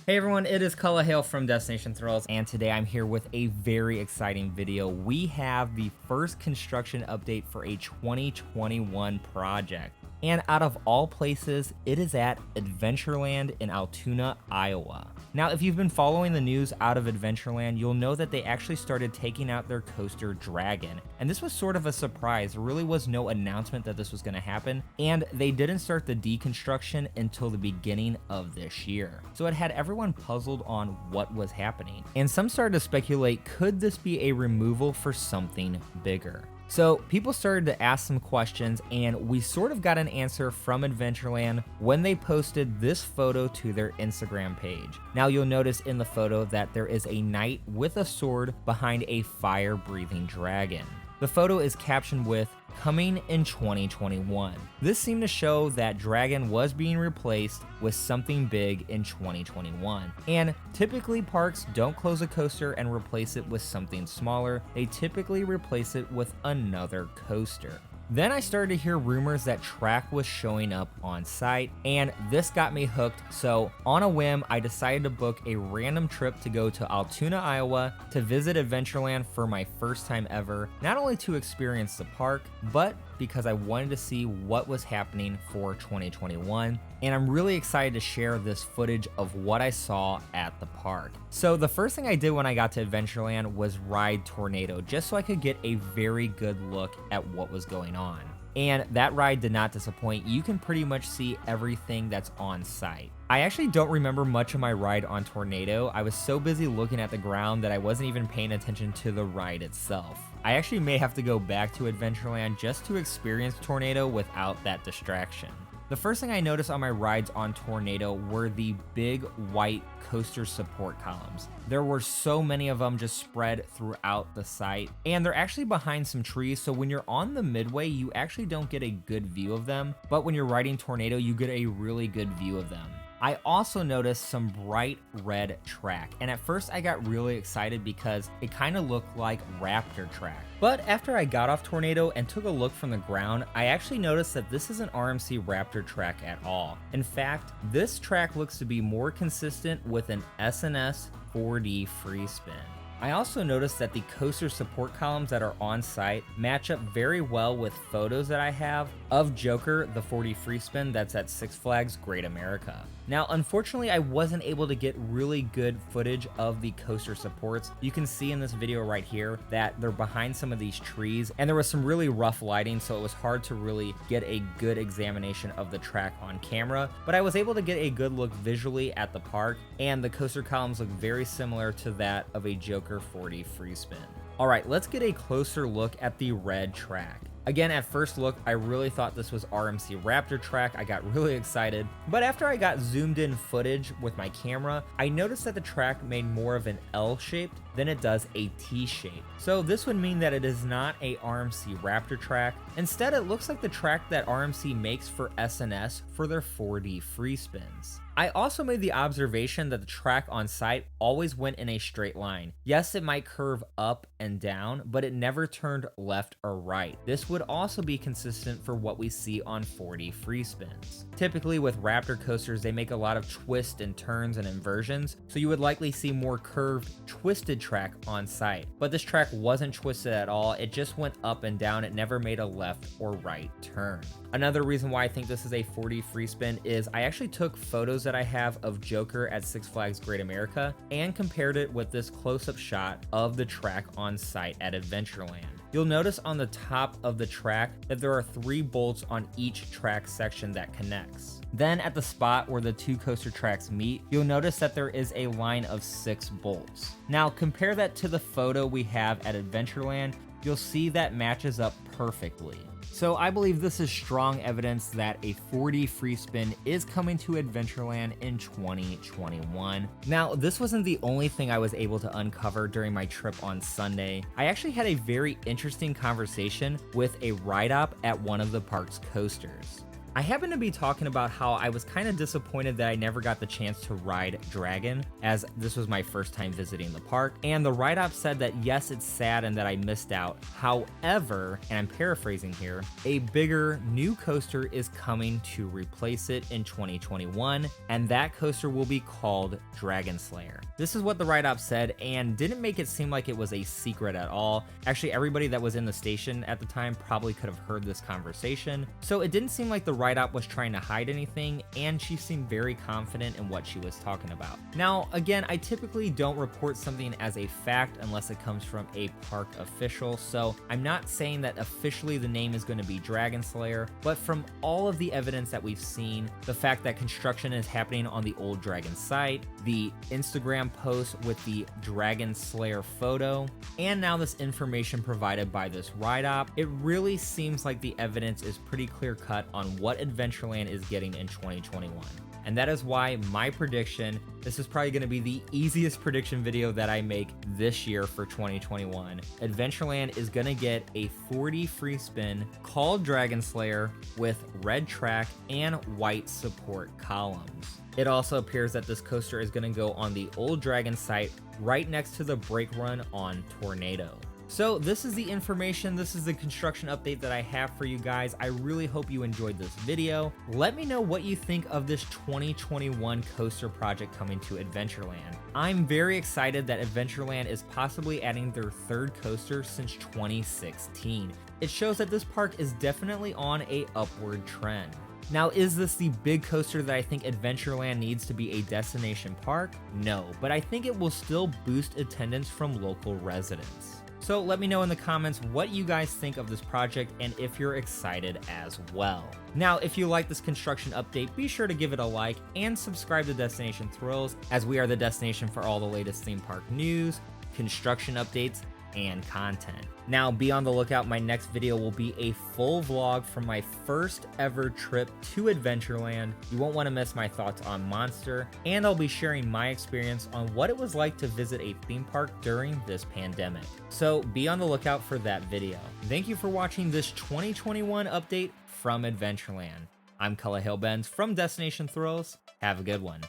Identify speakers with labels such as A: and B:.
A: Hey everyone, it is Cullah Hale from Destination Thrills, and today I'm here with a very exciting video. We have the first construction update for a 2021 project. And out of all places, it is at Adventureland in Altoona, Iowa. Now, if you've been following the news out of Adventureland, you'll know that they actually started taking out their coaster Dragon. And this was sort of a surprise. There really was no announcement that this was going to happen. And they didn't start the deconstruction until the beginning of this year. So it had everyone puzzled on what was happening. And some started to speculate, could this be a removal for something bigger? So people started to ask some questions, and we sort of got an answer from Adventureland when they posted this photo to their Instagram page. Now you'll notice in the photo that there is a knight with a sword behind a fire-breathing dragon. The photo is captioned with, "Coming in 2021. This seemed to show that Dragon was being replaced with something big in 2021. And typically parks don't close a coaster and replace it with something smaller. They typically replace it with another coaster. Then I started to hear rumors that Track was showing up on site, and this got me hooked. So on a whim, I decided to book a random trip to go to Altoona, Iowa to visit Adventureland for my first time ever, not only to experience the park, but because I wanted to see what was happening for 2021. And I'm really excited to share this footage of what I saw at the park. So the first thing I did when I got to Adventureland was ride Tornado, just so I could get a very good look at what was going on. And that ride did not disappoint. You can pretty much see everything that's on site. I actually don't remember much of my ride on Tornado. I was so busy looking at the ground that I wasn't even paying attention to the ride itself. I actually may have to go back to Adventureland just to experience Tornado without that distraction. The first thing I noticed on my rides on Tornado were the big white coaster support columns. There were so many of them just spread throughout the site, and they're actually behind some trees, so when you're on the midway, you actually don't get a good view of them, but when you're riding Tornado, you get a really good view of them. I also noticed some bright red track, and at first I got really excited because it kind of looked like Raptor Track. But after I got off Tornado and took a look from the ground, I actually noticed that this isn't RMC Raptor Track at all. In fact, this track looks to be more consistent with an S&S 4D free spin. I also noticed that the coaster support columns that are on site match up very well with photos that I have of Joker, the 4D free spin that's at Six Flags Great America. Now, unfortunately, I wasn't able to get really good footage of the coaster supports. You can see in this video right here that they're behind some of these trees, and there was some really rough lighting, so it was hard to really get a good examination of the track on camera, but I was able to get a good look visually at the park, and the coaster columns look very similar to that of a Joker 4D free spin. All right, let's get a closer look at the red track. Again, at first look, I really thought this was RMC Raptor Track. I got really excited, but after I got zoomed in footage with my camera, I noticed that the track made more of an L shape than it does a T shape. So this would mean that it is not a RMC Raptor Track. Instead, it looks like the track that RMC makes for S&S for their 4D free spins. I also made the observation that the track on site always went in a straight line. Yes, it might curve up and down, but it never turned left or right. This would also be consistent for what we see on 4D free spins. Typically with Raptor coasters, they make a lot of twists and turns and inversions, so you would likely see more curved, twisted track on site. But this track wasn't twisted at all, it just went up and down, it never made a left or right turn. Another reason why I think this is a 4D free spin is I actually took photos that I have of Joker at Six Flags Great America and compared it with this close-up shot of the track on site at Adventureland. You'll notice on the top of the track that there are 3 bolts on each track section that connects. Then at the spot where the 2 coaster tracks meet, you'll notice that there is a line of 6 bolts. Now compare that to the photo we have at Adventureland, you'll see that matches up perfectly. So I believe this is strong evidence that a 4D free spin is coming to Adventureland in 2021. Now, this wasn't the only thing I was able to uncover during my trip on Sunday. I actually had a very interesting conversation with a ride-op at one of the park's coasters. I happen to be talking about how I was kind of disappointed that I never got the chance to ride Dragon, as this was my first time visiting the park, and the write-up said that yes, it's sad and that I missed out. However, and I'm paraphrasing here, a bigger new coaster is coming to replace it in 2021, and that coaster will be called Dragon Slayer. This is what the write-up said, and didn't make it seem like it was a secret at all. Actually, everybody that was in the station at the time probably could have heard this conversation, so it didn't seem like the write-up was trying to hide anything, and she seemed very confident in what she was talking about. Now, again, I typically don't report something as a fact unless it comes from a park official, so I'm not saying that officially the name is going to be Dragon Slayer, but from all of the evidence that we've seen, the fact that construction is happening on the old Dragon site, the Instagram post with the Dragon Slayer photo, and now this information provided by this write-up, it really seems like the evidence is pretty clear-cut on what Adventureland is getting in 2021. And that is why my prediction, this is probably going to be the easiest prediction video that I make this year for 2021. Adventureland is going to get a 4D free spin called Dragon Slayer with red track and white support columns. It also appears that this coaster is going to go on the old Dragon site right next to the brake run on Tornado. So this is the information, this is the construction update that I have for you guys. I really hope you enjoyed this video. Let me know what you think of this 2021 coaster project coming to Adventureland. I'm very excited that Adventureland is possibly adding their third coaster since 2016. It shows that this park is definitely on a upward trend. Now, is this the big coaster that I think Adventureland needs to be a destination park? No, but I think it will still boost attendance from local residents. So let me know in the comments what you guys think of this project and if you're excited as well. Now, if you like this construction update, be sure to give it a like and subscribe to Destination Thrills, as we are the destination for all the latest theme park news, construction updates, and content. Now, be on the lookout. My next video will be a full vlog from my first ever trip to Adventureland. You won't want to miss my thoughts on Monster, and I'll be sharing my experience on what it was like to visit a theme park during this pandemic. So be on the lookout for that video. Thank you for watching this 2021 update from Adventureland. I'm Cullah Hale Benz from Destination Thrills. Have a good one.